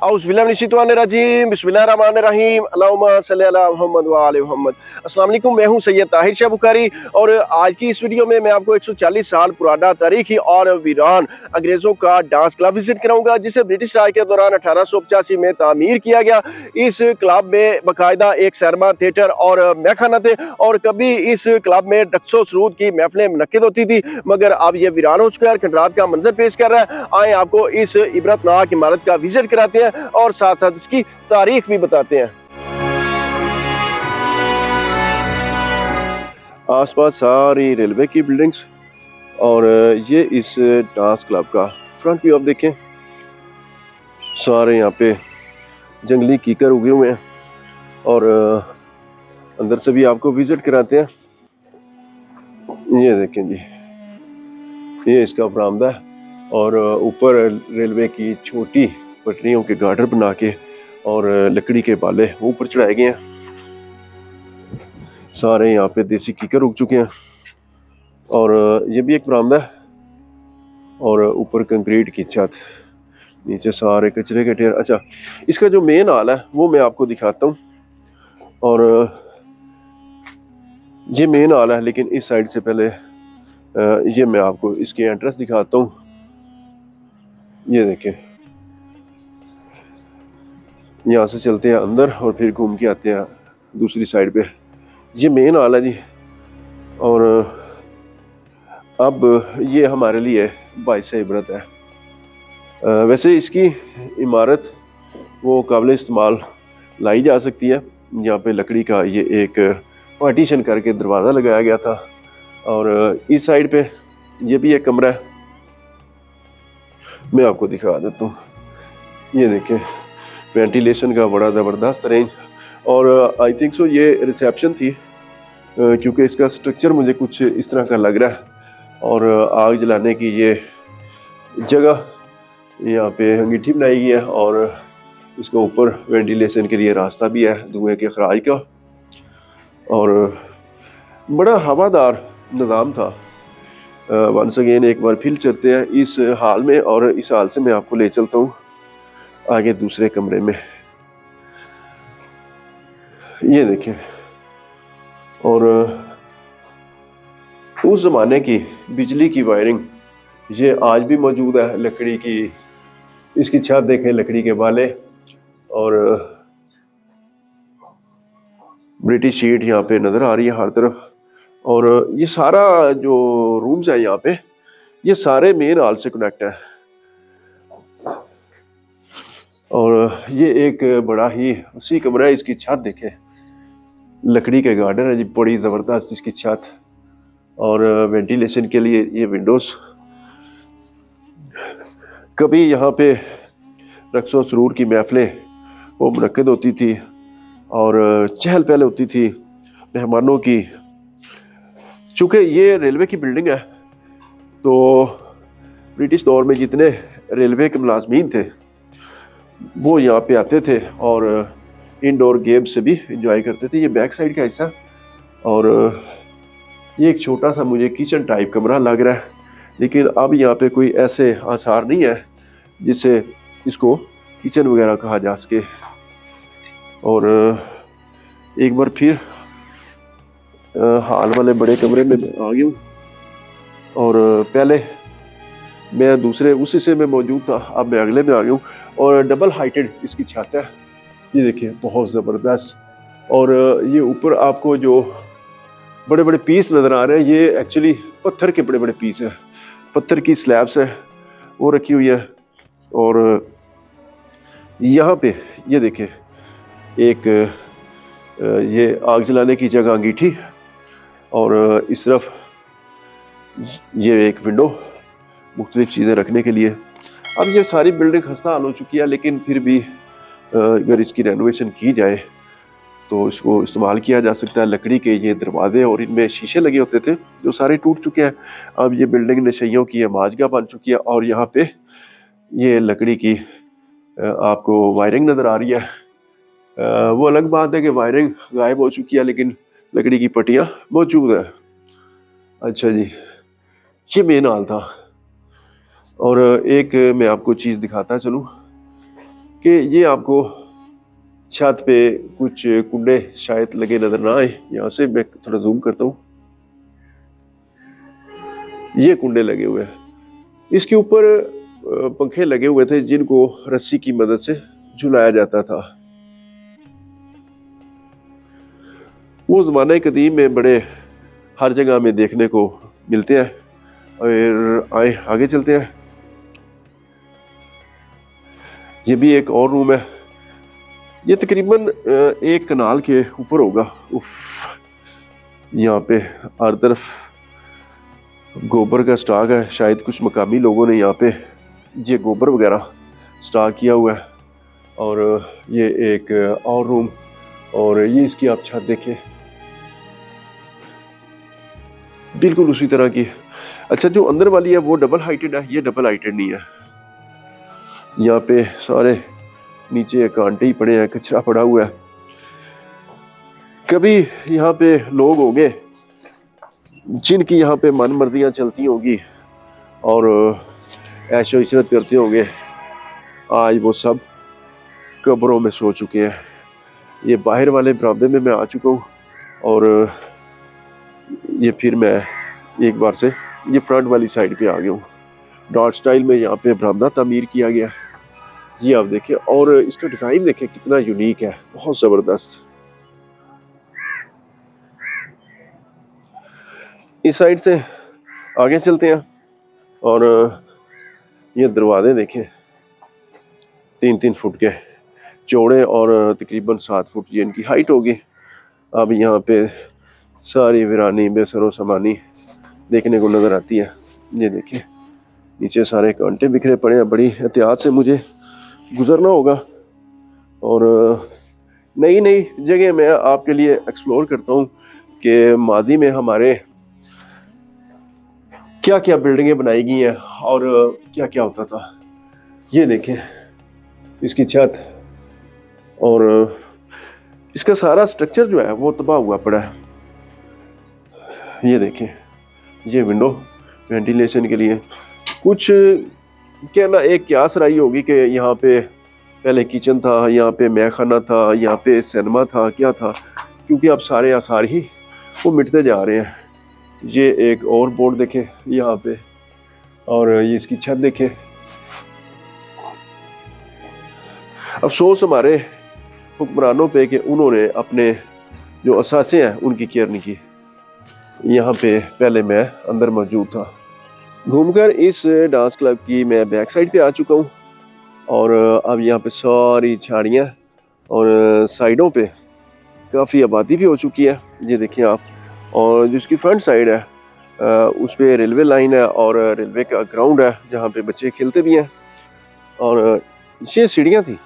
औज़ुबिल्लाहिमिनश्शैतानिर्रजीम बिस्मिल्लाहिर्रहमानिर्रहीम अल्लाहुम्मा सल्ली अला मुहम्मद व आले मुहम्मद। अस्सलाम वालेकुम, मैं हूं सैयद ताहिर शाह बुखारी और आज की इस वीडियो में मैं आपको 140 साल पुराना तारीखी और वीरान अंग्रेज़ों का डांस क्लब विजिट कराऊंगा, जिसे ब्रिटिश राज के दौरान 1885 में तामीर किया गया। इस क्लब में बाकायदा एक सिनेमा थिएटर और मैखाना थे और कभी इस क्लब में रक्सो सरूद की महफिलें मुनक्किद होती थी, मगर अब ये वीरान हो चुका है। खंडरात का मंजर पेश कर रहा है। आए आपको इस इबरतनाक इमारत का विजिट कराते हैं और साथ साथ इसकी तारीख भी बताते हैं। आसपास सारी रेलवे की बिल्डिंग्स और ये इस डांस क्लब का फ्रंट व्यू आप देखें। सारे यहाँ पे जंगली कीकर उगे हुए हैं और अंदर से भी आपको विजिट कराते हैं। ये देखें जी, ये इसका बरामदा है और ऊपर रेलवे की छोटी पटरियों के गार्डर बना के और लकड़ी के बाले ऊपर चढ़ाए गए हैं। सारे यहाँ पे देसी कीकर उग चुके हैं और ये भी एक बरामदा है और ऊपर कंक्रीट की छत, नीचे सारे कचरे के ढेर। अच्छा, इसका जो मेन हॉल है वो मैं आपको दिखाता हूँ और ये मेन हॉल है, लेकिन इस साइड से पहले ये मैं आपको इसके एंट्रेंस दिखाता हूँ। ये देखें, यहाँ से चलते हैं अंदर और फिर घूम के आते हैं दूसरी साइड पे। ये मेन हॉल है जी और अब ये हमारे लिए बाइस इबरत है। वैसे इसकी इमारत वो काबिल इस्तेमाल लाई जा सकती है। यहाँ पे लकड़ी का ये एक पार्टीशन करके दरवाज़ा लगाया गया था और इस साइड पे ये भी एक कमरा है, मैं आपको दिखा देता हूँ। ये देखें, वेंटिलेशन का बड़ा ज़बरदस्त रेंज और आई थिंक सो ये रिसेप्शन थी, क्योंकि इसका स्ट्रक्चर मुझे कुछ इस तरह का लग रहा है और आग जलाने की ये जगह, यहाँ पे अंगीठी बनाई गई है और इसके ऊपर वेंटिलेशन के लिए रास्ता भी है धुएं के खराज का और बड़ा हवादार निज़ाम था। वंस अगेन एक बार फिर चलते हैं इस हाल में और इस हाल से मैं आपको ले चलता हूँ आगे दूसरे कमरे में। ये देखें, और उस ज़माने की बिजली की वायरिंग ये आज भी मौजूद है। लकड़ी की इसकी छत देखें, लकड़ी के बाले और ब्रिटिश शीट यहाँ पे नज़र आ रही है हर तरफ। और ये सारा जो रूम्स है यहाँ पे, ये सारे मेन हॉल से कनेक्ट है और ये एक बड़ा ही उसी कमरा है। इसकी छत देखें, लकड़ी के गार्डन है जी, बड़ी ज़बरदस्त इसकी छत और वेंटिलेशन के लिए ये विंडोज़। कभी यहाँ पे रक्सो सरूर की महफिलें वो मुनक्किद होती थी और चहल पहल होती थी मेहमानों की। चूँकि ये रेलवे की बिल्डिंग है तो ब्रिटिश दौर में जितने रेलवे के मुलाजमीन थे वो यहाँ पे आते थे और इंडोर गेम से भी इंजॉय करते थे। ये बैक साइड का हिस्सा और ये एक छोटा सा मुझे किचन टाइप कमरा लग रहा है, लेकिन अब यहाँ पे कोई ऐसे आसार नहीं है जिससे इसको किचन वगैरह कहा जा सके। और एक बार फिर हाल वाले बड़े कमरे में आ गया हूँ और पहले मैं दूसरे उस हिस्से में मौजूद था, अब मैं अगले में आ गया हूँ और डबल हाइटेड इसकी छत है। ये देखिए, बहुत ज़बरदस्त। और ये ऊपर आपको जो बड़े बड़े पीस नज़र आ रहे हैं, ये एक्चुअली पत्थर के बड़े बड़े पीस हैं, पत्थर की स्लैब्स है वो रखी हुई है। और यहाँ पे ये देखिए, एक ये आग जलाने की जगह अंगीठी और इस तरफ ये एक विंडो मुख्तलिफ चीज़ें रखने के लिए। अब ये सारी बिल्डिंग खस्ता हाल हो चुकी है, लेकिन फिर भी अगर इसकी रेनोवेशन की जाए तो इसको इस्तेमाल किया जा सकता है। लकड़ी के ये दरवाजे और इनमें शीशे लगे होते थे जो सारे टूट चुके हैं। अब ये बिल्डिंग नशइयों की माजगा बन चुकी है और यहाँ पे ये लकड़ी की आपको वायरिंग नज़र आ रही है। वो अलग बात है कि वायरिंग गायब हो चुकी है, लेकिन लकड़ी की पट्टियाँ मौजूद है। अच्छा जी, ये मेन हॉल था और एक मैं आपको चीज़ दिखाता चलूँ। कि ये आपको छत पे कुछ कुंडे शायद लगे नजर ना आए। यहाँ से मैं थोड़ा जूम करता हूँ, ये कुंडे लगे हुए हैं। इसके ऊपर पंखे लगे हुए थे जिनको रस्सी की मदद से झुलाया जाता था। वो ज़माने कदीम में बड़े हर जगह में देखने को मिलते हैं। और आए आगे चलते हैं। ये भी एक और रूम है। ये तकरीबन एक कनाल के ऊपर होगा। उफ, यहाँ पे हर तरफ गोबर का स्टॉक है। शायद कुछ मकामी लोगों ने यहाँ पे ये गोबर वगैरह स्टॉक किया हुआ है। और ये एक और रूम, और ये इसकी आप छत देखें, बिल्कुल उसी तरह की। अच्छा, जो अंदर वाली है वो डबल हाइटेड है, ये डबल हाइटेड नहीं है। यहाँ पे सारे नीचे कांटे ही पड़े हैं, कचरा पड़ा हुआ है। कभी यहाँ पे लोग होंगे जिनकी यहाँ पे मन मर्जियाँ चलती होंगी और ऐशो इशरत करते होंगे। आज वो सब कब्रों में सो चुके हैं। ये बाहर वाले बरामदे में मैं आ चुका हूँ, और ये फिर मैं एक बार से ये फ्रंट वाली साइड पे आ गया हूँ। डॉट स्टाइल में यहाँ पे बरामदा तामीर किया गया। ये आप देखें, और इसका डिज़ाइन देखें कितना यूनिक है, बहुत ज़बरदस्त। इस साइड से आगे चलते हैं, और ये दरवाजे देखें 3-3 फुट के चौड़े और तकरीबन 7 फुट ये इनकी हाइट होगी। अब यहाँ पे सारी वीरानी बेसरो सामानी देखने को नज़र आती है। ये देखें नीचे सारे कांटे बिखरे पड़े हैं। बड़ी एहतियात से मुझे गुजरना होगा, और नई नई जगह मैं आपके लिए एक्सप्लोर करता हूँ कि मादी में हमारे क्या क्या बिल्डिंगें बनाई गई हैं और क्या क्या होता था। ये देखें इसकी छत, और इसका सारा स्ट्रक्चर जो है वो तबाह हुआ पड़ा है। ये देखें, ये विंडो वेंटिलेशन के लिए कुछ कहना एक क्यास रही होगी कि यहाँ पे पहले किचन था, यहाँ पे मैखाना था, यहाँ पे सिनेमा था, क्या था, क्योंकि अब सारे आसार ही वो मिटते जा रहे हैं। ये एक और बोर्ड देखें यहाँ पे, और ये इसकी छत देखें। अफसोस हमारे हुक्मरानों पे कि उन्होंने अपने जो असासे हैं उनकी केयर नहीं की। यहाँ पे पहले मैं अंदर मौजूद था। घूमकर इस डांस क्लब की मैं बैक साइड पे आ चुका हूँ, और अब यहाँ पे सारी झाड़ियाँ और साइडों पे काफ़ी आबादी भी हो चुकी है। ये देखिए आप, और जिसकी फ्रंट साइड है उस पर रेलवे लाइन है और रेलवे का ग्राउंड है जहाँ पे बच्चे खेलते भी हैं। और ये सीढ़ियाँ थी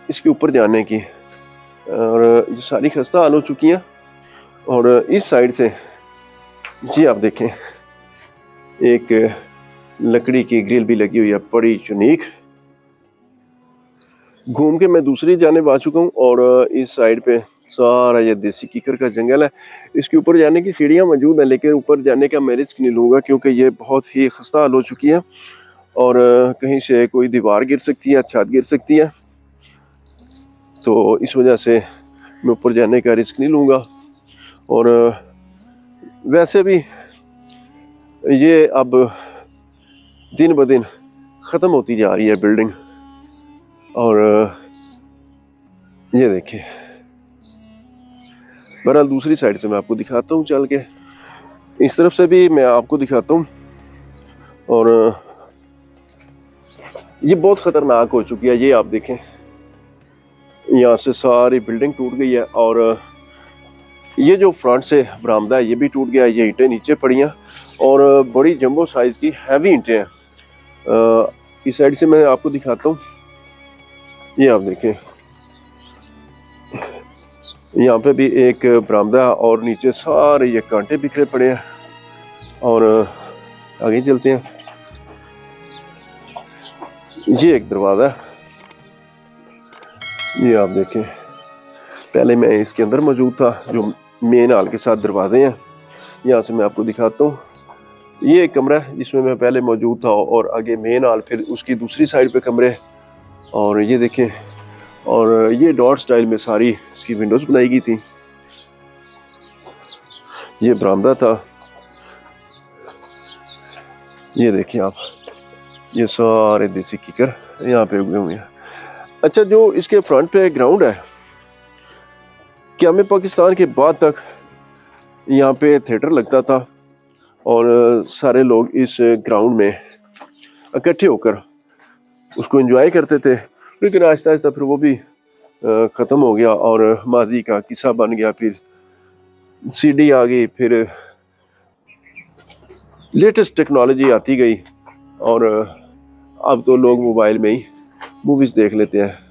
इसके ऊपर जाने की, और ये सारी खस्ता हाल हो चुकी हैं। और इस साइड से जी आप देखें एक लकड़ी की ग्रिल भी लगी हुई है, बड़ी यूनिक। घूम के मैं दूसरी जानिब आ चुका हूँ, और इस साइड पे सारा ये देसी कीकर का जंगल है। इसके ऊपर जाने की सीढ़ियाँ मौजूद हैं, लेकिन ऊपर जाने का मैं रिस्क नहीं लूँगा क्योंकि ये बहुत ही खस्ता हाल हो चुकी है, और कहीं से कोई दीवार गिर सकती है, छत गिर सकती है, तो इस वजह से मैं ऊपर जाने का रिस्क नहीं लूँगा। और वैसे भी ये अब दिन ब दिन ख़त्म होती जा रही है बिल्डिंग। और ये देखिए, बहरहाल दूसरी साइड से मैं आपको दिखाता हूँ चल के, इस तरफ से भी मैं आपको दिखाता हूँ। और ये बहुत ख़तरनाक हो चुकी है। ये आप देखें, यहाँ से सारी बिल्डिंग टूट गई है, और ये जो फ्रंट से बरामदा है ये भी टूट गया है। ये ईंटें नीचे पड़ी हैं, और बड़ी जंबो साइज़ की हैवी ईंटें हैं। इस साइड से मैं आपको दिखाता हूँ। ये आप देखें, यहाँ पे भी एक बरामदा है, और नीचे सारे ये कांटे बिखरे पड़े हैं। और आगे चलते हैं। ये एक दरवाज़ा है, ये आप देखें। पहले मैं इसके अंदर मौजूद था, जो मेन हॉल के साथ दरवाजे हैं। यहाँ से मैं आपको दिखाता हूँ। ये एक कमरा है जिसमें मैं पहले मौजूद था, और आगे मेन हॉल, फिर उसकी दूसरी साइड पे कमरे, और ये देखें, और ये डॉट स्टाइल में सारी इसकी विंडोज़ बनाई गई थी। ये बरामदा था, ये देखिए आप, ये सारे देसी कीकर यहाँ पे उगे हुए हैं। अच्छा, जो इसके फ्रंट पे ग्राउंड है, क़याम पाकिस्तान के बाद तक यहाँ पे थिएटर लगता था और सारे लोग इस ग्राउंड में इकट्ठे होकर उसको एंजॉय करते थे। लेकिन आहिस्ता आहिस्ता फिर वो भी ख़त्म हो गया और माजी का किस्सा बन गया। फिर सीडी आ गई, फिर लेटेस्ट टेक्नोलॉजी आती गई और अब तो लोग मोबाइल में ही मूवीज़ देख लेते हैं।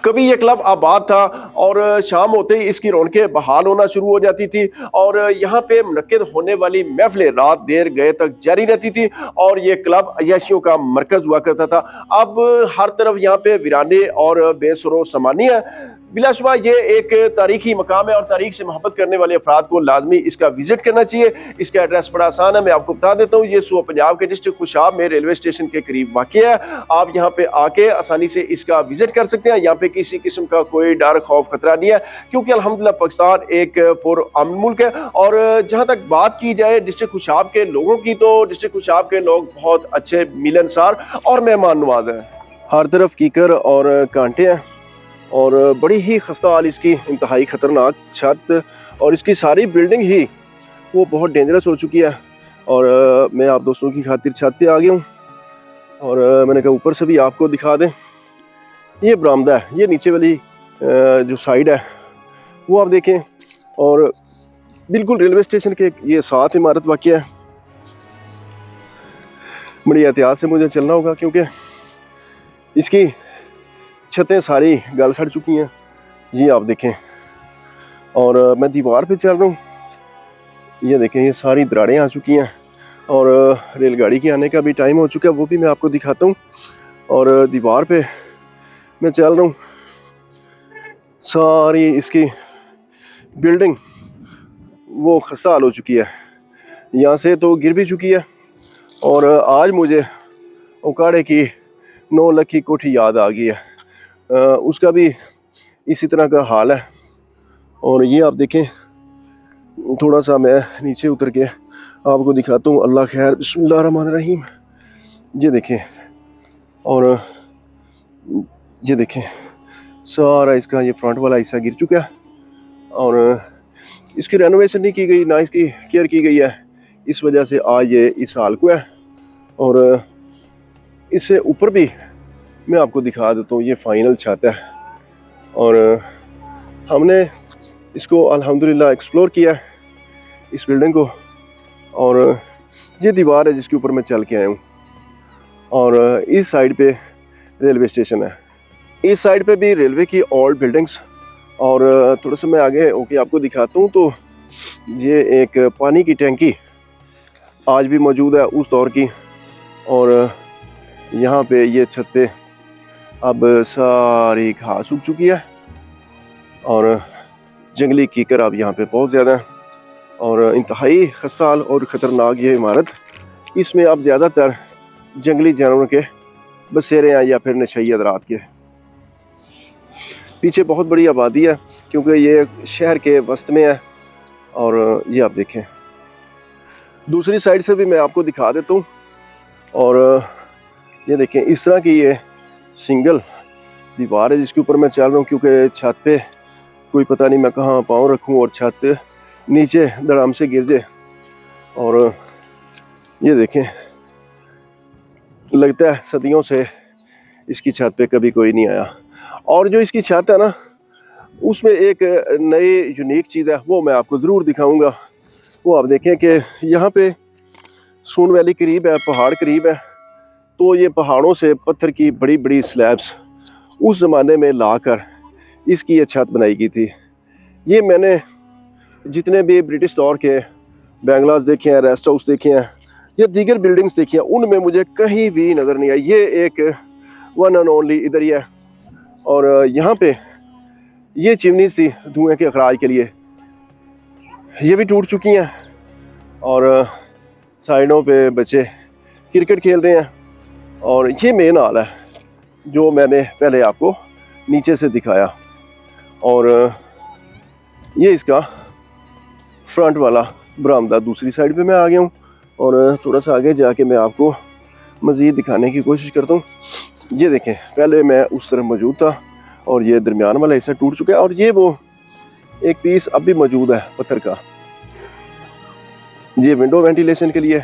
कभी ये क्लब आबाद था और शाम होते ही इसकी रौनकें बहाल होना शुरू हो जाती थी और यहाँ पे मुनक्किद होने वाली महफिलें रात देर गए तक जारी रहती थी और ये क्लब अय्याशियों का मरकज हुआ करता था। अब हर तरफ यहाँ पे वीराने और बेसरो समानी है। बिलाशुबा ये एक तारीखी मकाम है और तारीख से मोहब्बत करने वाले अफराद को लाजमी इसका विजिट करना चाहिए। इसका एड्रेस बड़ा आसान है, मैं आपको बता देता हूँ। ये सूबा पंजाब के डिस्ट्रिक्ट खुशाब में रेलवे स्टेशन के करीब वाक़या है। आप यहाँ पे आके आसानी से इसका विजिट कर सकते हैं। यहाँ पे किसी किस्म का कोई डर खौफ खतरा नहीं है, क्योंकि अल्हम्दुलिल्लाह पाकिस्तान एक पुरअमन मुल्क है। और जहाँ तक बात की जाए डिस्ट्रिक्ट खुशाब के लोगों की, तो डिस्ट्रिक्ट खुशाब के लोग बहुत अच्छे, मिलनसार और मेहमान नवाज हैं। हर तरफ कीकर और कांटे हैं और बड़ी ही खस्ता हाल इसकी इंतहाई ख़तरनाक छत, और इसकी सारी बिल्डिंग ही वो बहुत डेंजरस हो चुकी है। और मैं आप दोस्तों की खातिर छत पे आ गया हूँ और मैंने कहा ऊपर से भी आपको दिखा दें। ये बरामदा है, ये नीचे वाली जो साइड है वो आप देखें, और बिल्कुल रेलवे स्टेशन के ये साथ इमारत वाक़या है। बड़ी एहतियात से मुझे चलना होगा क्योंकि इसकी छतें सारी गल सड़ चुकी हैं, ये आप देखें। और मैं दीवार पे चल रहा हूँ, ये देखें, ये सारी दरारें आ चुकी हैं और रेलगाड़ी के आने का भी टाइम हो चुका है, वो भी मैं आपको दिखाता हूँ। और दीवार पे मैं चल रहा हूँ, सारी इसकी बिल्डिंग वो खस्ता हाल हो चुकी है, यहाँ से तो गिर भी चुकी है। और आज मुझे उकाड़े की 9 लखी कोठी याद आ गई है, उसका भी इसी तरह का हाल है। और ये आप देखें, थोड़ा सा मैं नीचे उतर के आपको दिखाता हूँ। अल्लाह खैर, बिस्मिल्लाहिर्रहमानिर्रहीम। ये देखें, और ये देखें, सारा इसका ये फ्रंट वाला हिस्सा गिर चुका है और इसकी रेनोवेशन नहीं की गई, ना इसकी केयर की गई है। इस वजह से आज ये इस हाल को है। और इससे ऊपर भी मैं आपको दिखा देता हूँ, ये फाइनल छत है और हमने इसको अल्हम्दुलिल्लाह एक्सप्लोर किया है इस बिल्डिंग को। और ये दीवार है जिसके ऊपर मैं चल के आया हूँ और इस साइड पे रेलवे स्टेशन है, इस साइड पे भी रेलवे की ओल्ड बिल्डिंग्स। और थोड़ा सा मैं आगे होके आपको दिखाता हूँ, तो ये एक पानी की टैंकी आज भी मौजूद है उस दौर की। और यहाँ पे ये छत पे अब सारी घास उग चुकी है और जंगली कीकर अब यहाँ पे बहुत ज़्यादा है और इंतहाई खस्ताल और ख़तरनाक ये इमारत। इसमें अब ज़्यादातर जंगली जानवरों के बसेरे हैं या फिर नशई अदरात के। पीछे बहुत बड़ी आबादी है क्योंकि ये शहर के वस्त में है। और ये आप देखें, दूसरी साइड से भी मैं आपको दिखा देता हूँ। और ये देखें, इस तरह की ये सिंगल दीवार है जिसके ऊपर मैं चल रहा हूँ, क्योंकि छत पे कोई पता नहीं मैं कहाँ पाँव रखूँ और छत नीचे धड़ाम से गिर जाए। और ये देखें, लगता है सदियों से इसकी छत पे कभी कोई नहीं आया। और जो इसकी छत है ना, उसमें एक नई यूनिक चीज़ है, वो मैं आपको ज़रूर दिखाऊंगा। वो आप देखें कि यहाँ पे सून वैली करीब है, पहाड़ करीब है, तो ये पहाड़ों से पत्थर की बड़ी बड़ी स्लैब्स उस ज़माने में लाकर इसकी ये छत बनाई गई थी। ये मैंने जितने भी ब्रिटिश दौर के बंगलास देखे हैं, रेस्ट हाउस देखे हैं या दीगर बिल्डिंग्स देखी हैं, उनमें मुझे कहीं भी नज़र नहीं आई। ये एक वन एंड ओनली इधर ही है। और यहाँ पे ये चिमनी थी धुएं के अखराज के लिए, ये भी टूट चुकी हैं। और साइडों पे बच्चे क्रिकेट खेल रहे हैं। और ये मेन हाल है, जो मैंने पहले आपको नीचे से दिखाया। और ये इसका फ्रंट वाला बरामदा, दूसरी साइड पे मैं आ गया हूँ और थोड़ा सा आगे जाके मैं आपको मज़ीद दिखाने की कोशिश करता हूँ। ये देखें, पहले मैं उस तरफ मौजूद था और ये दरमियान वाला हिस्सा टूट चुका है और ये वो एक पीस अब भी मौजूद है पत्थर का, ये विंडो वेंटिलेशन के लिए।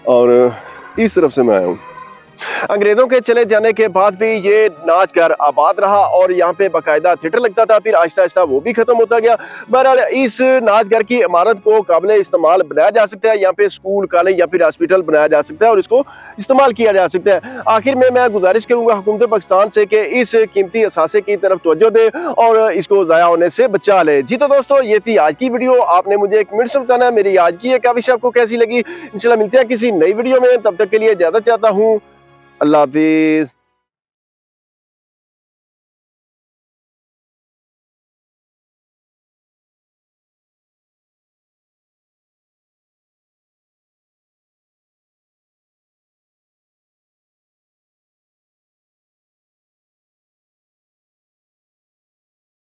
और इस तरफ से मैं आया हूँ। अंग्रेज़ों के चले जाने के बाद भी ये नाच घर आबाद रहा और यहाँ पे बाकायदा थिएटर लगता था, फिर आहिस्ता आहिस्ता वो भी खत्म होता गया। बहरहाल इस नाच घर की इमारत को काबिल इस्तेमाल बनाया जा सकता है, यहाँ पे स्कूल, कॉलेज या फिर हॉस्पिटल बनाया जा सकता है और इसको इस्तेमाल किया जा सकता है। आखिर में मैं गुजारिश करूँगा हुकूमत पाकिस्तान से कि इस कीमती असासे की तरफ तवज्जो दे और इसको ज़ाया होने से बचा ले। जी तो दोस्तों, ये थी आज की वीडियो। आपने मुझे एक मिनट से बताना है मेरी आज की ये काविश आपको कैसी लगी। इंशाल्लाह मिलते हैं किसी नई वीडियो में, तब तक के लिए इजाज़त चाहता हूँ। अल्लाह हाफिज़।